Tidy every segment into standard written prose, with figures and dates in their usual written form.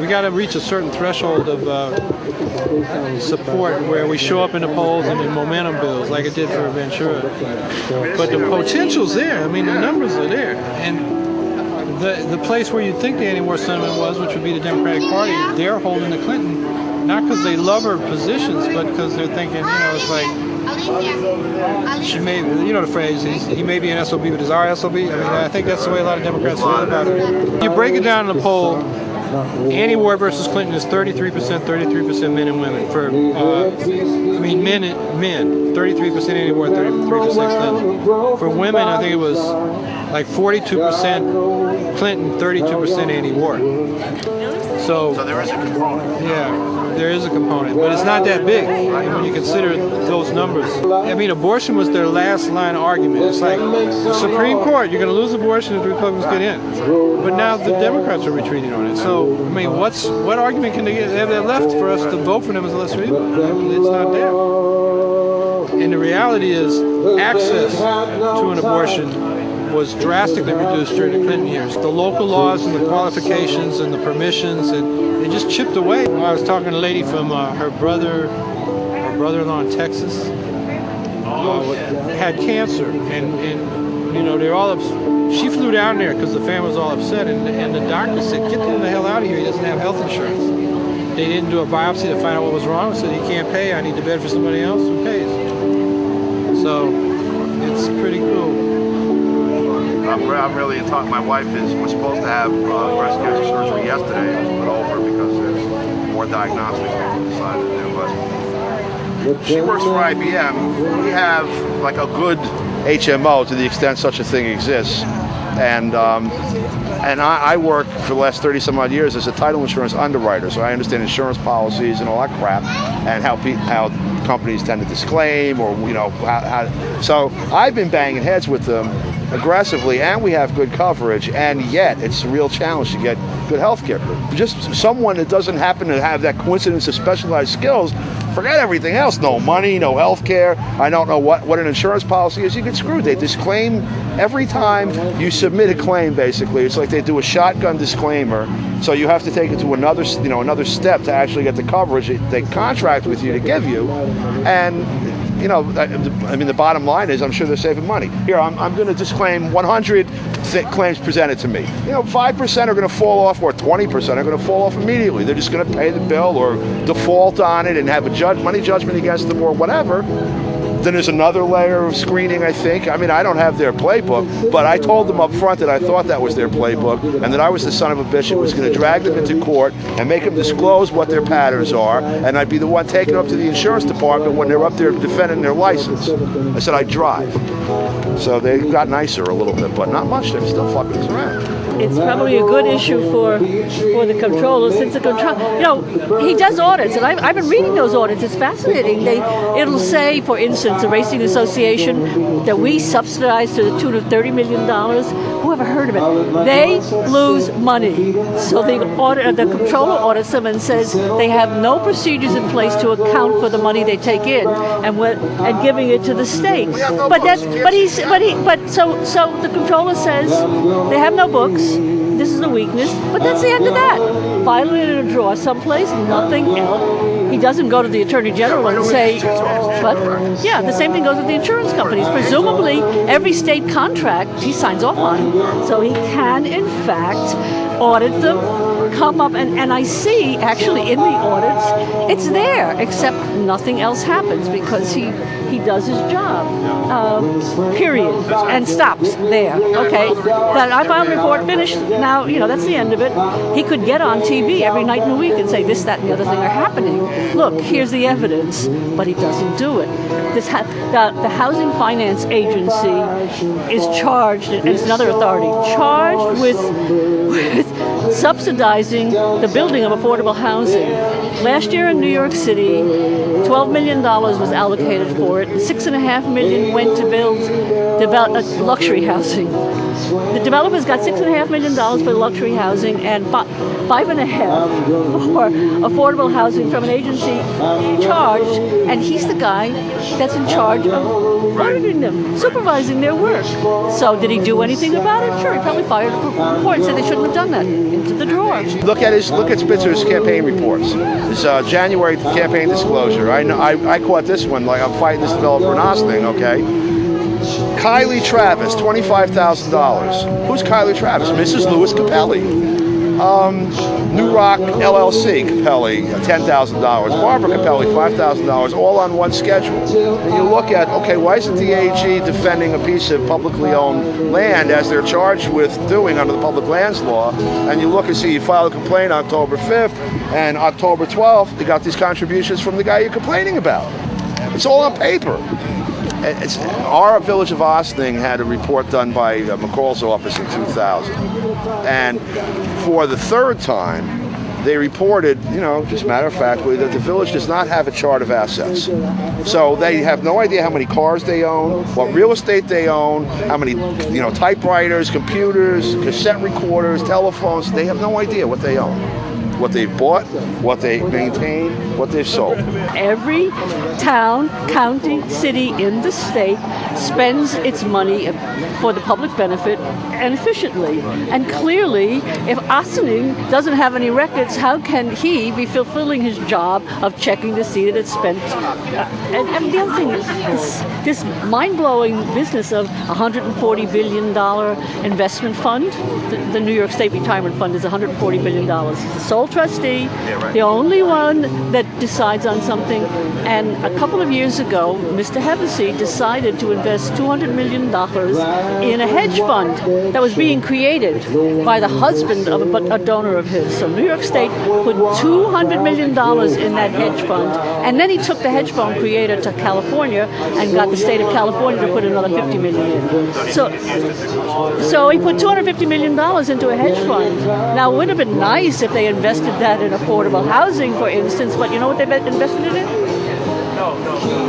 We got to reach a certain threshold of support where we show up in the polls and the momentum builds like it did for Ventura. But the potential's there. I mean, the numbers are there. And the place where you'd think the anti-war sentiment was, which would be the Democratic Party, they're holding the Clinton, not because they love her positions, but because they're thinking, it's like, she may, you know the phrase, he may be an SOB, but is our SOB? I mean, I think that's the way a lot of Democrats feel about it. You break it down in the poll, anti-war versus Clinton is 33% men and women. Men, 33% anti-war, 33% Clinton. For women, I think it was like 42% Clinton, 32% anti-war. So there is a component. Yeah, there is a component, but it's not that big when you consider those numbers. I mean, abortion was their last line argument. It's like the Supreme Court, you're going to lose abortion if the Republicans get in. But now the Democrats are retreating on it. So, I mean, what argument can they have left for us to vote for them as a lesser evil? It's not there. And the reality is, access to an abortion was drastically reduced during the Clinton years. The local laws and the qualifications and the permissions, and they just chipped away. I was talking to a lady from her brother-in-law in Texas, had cancer, and they're all she flew down there because the family was all upset, and the doctor said, "Get him the hell out of here. He doesn't have health insurance." They didn't do a biopsy to find out what was wrong. Said, "He can't pay. I need to bed for somebody else who pays." So it's pretty cool. I'm really talking. My wife was supposed to have breast cancer surgery yesterday. It was put over because there's more diagnostics we decided to do. But she works for IBM. We have like a good HMO to the extent such a thing exists, and I work for the last 30 some odd years as a title insurance underwriter, so I understand insurance policies and all that crap, and how companies tend to disclaim, or so I've been banging heads with them aggressively, and we have good coverage, and yet it's a real challenge to get good health care. Just someone that doesn't happen to have that coincidence of specialized skills, forget everything else. No money, no health care. I don't know what an insurance policy is. You get screwed. They disclaim every time you submit a claim, basically. It's like they do a shotgun disclaimer, so you have to take it to another step to actually get the coverage they contract with you to give you. And I mean, the bottom line is, I'm sure they're saving money. Here, I'm going to disclaim 100 claims presented to me. 5% are going to fall off, or 20% are going to fall off immediately. They're just going to pay the bill or default on it and have a money judgment against them or whatever. Then there's another layer of screening, I think. I mean, I don't have their playbook, but I told them up front that I thought that was their playbook, and that I was the son of a bitch that was going to drag them into court and make them disclose what their patterns are, and I'd be the one taking up to the insurance department when they're up there defending their license. I said I'd drive. So they got nicer a little bit, but not much. They're still fucking us around. It's probably a good issue for the controller, since the he does audits, and I've been reading those audits. It's fascinating. It'll say, for instance, the Racing Association, that we subsidize to the tune of $30 million. Who ever heard of it? They lose money. So the controller audits them and says they have no procedures in place to account for the money they take in and giving it to the state. So the controller says they have no books. This is a weakness, but that's the end of that. File it in a drawer someplace, nothing else. He doesn't go to the Attorney General and say, the same thing goes with the insurance companies. Presumably, every state contract he signs off on. So he can, in fact, audit them, come up, and I see, actually, in the audits, it's there, except nothing else happens because he does his job, period, and stops there. Okay, that I found report finished. Now, that's the end of it. He could get on TV every night in the week and say this, that, and the other thing are happening. Look, here's the evidence, but he doesn't do it. The Housing Finance Agency is charged, and it's another authority, charged with subsidizing the building of affordable housing. Last year in New York City, $12 million was allocated for it. $6.5 million went to build luxury housing. The developers got $6.5 million for luxury housing and $5.5 for affordable housing from an agency charged, and he's the guy that's in charge of monitoring them, supervising their work. So did he do anything about it? Sure, he probably fired a report and said they shouldn't have done that. Into the drawer. Look at Spitzer's campaign reports. This January campaign disclosure. I caught this one like I'm fighting this developer in Austin. Okay. Kylie Travis, $25,000. Who's Kylie Travis? Mrs. Louis Capelli. New Rock LLC Capelli, $10,000. Barbara Capelli, $5,000, all on one schedule. And you look at, okay, why isn't the AG defending a piece of publicly owned land as they're charged with doing under the public lands law? And you look and see, you file a complaint October 5th, and October 12th, you got these contributions from the guy you're complaining about. It's all on paper. Our Village of Austin had a report done by McCall's office in 2000. And for the third time, they reported, just matter of factly, that the village does not have a chart of assets. So they have no idea how many cars they own, what real estate they own, how many, typewriters, computers, cassette recorders, telephones. They have no idea what they own, what they've bought, what they maintain, what they've sold. Every town, county, city in the state spends its money for the public benefit and efficiently. And clearly, if Ossining doesn't have any records, how can he be fulfilling his job of checking to see that it's spent? And the other thing is this mind-blowing business of $140 billion investment fund. The New York State Retirement Fund is $140 billion. He's the sole trustee, the only one that decides on something. And a couple of years ago, Mr. Hevesy decided to invest $200 million in a hedge fund that was being created by the husband of a donor of his. So New York State put $200 million in that hedge fund, and then he took the hedge fund creator to California and got the state of California to put another $50 million in. So he put $250 million into a hedge fund. Now, it would have been nice if they invested that in affordable housing, for instance, but you know what they invested it in?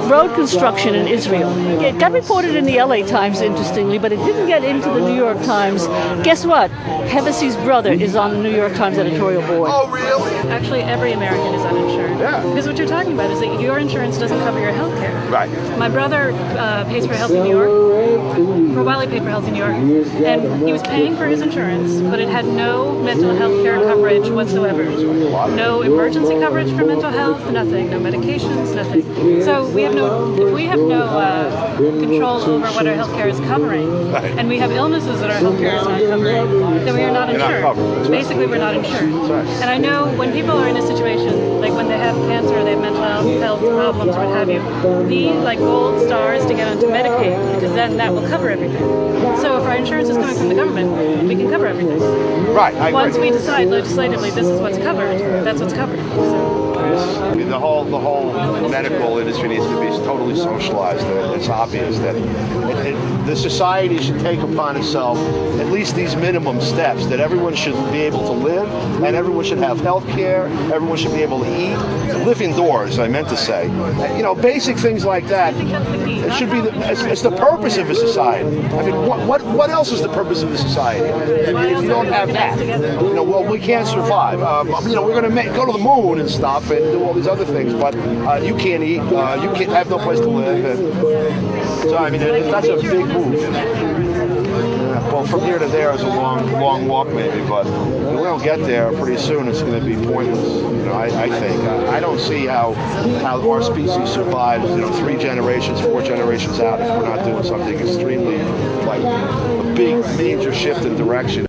Road construction in Israel. It got reported in the LA Times, interestingly, but it didn't get into the New York Times. Guess what? Hevesy's brother is on the New York Times editorial board. Oh, really? Actually, every American is uninsured. Yeah. Because what you're talking about is that your insurance doesn't cover your health care. Right. My brother pays for health in New York. For a while he paid for health in New York. And he was paying for his insurance, but it had no mental health care coverage whatsoever. No emergency coverage for mental health, nothing. No medications, nothing. So if we have no control over what our health care is covering, and we have illnesses that our health care is not covering, then we are not insured. Basically, we're not insured. And I know when people are in a situation, like when they have cancer, they have mental health problems, what have you, the gold star is to get onto Medicaid, because then that will cover everything. So if our insurance is coming from the government, we can cover everything. Right. Once we decide legislatively this is what's covered, that's what's covered. So. I mean, the whole medical industry needs to be totally socialized. It's obvious that the society should take upon itself at least these minimum steps, that everyone should be able to live, and everyone should have health care, everyone should be able to eat, live indoors, I meant to say. Basic things like that. It should be it's the purpose of a society. I mean, what else is the purpose of a society? If you don't have that, we can't survive. We're going to go to the moon and stuff and do all these other things, but you can't eat, you can't have no place to live. And so, I mean, that's a big move. Well, from here to there is a long walk maybe, but if we don't get there pretty soon, it's going to be pointless. I think. I don't see how our species survives, 3 generations, 4 generations out if we're not doing something extremely, like a big major shift in direction.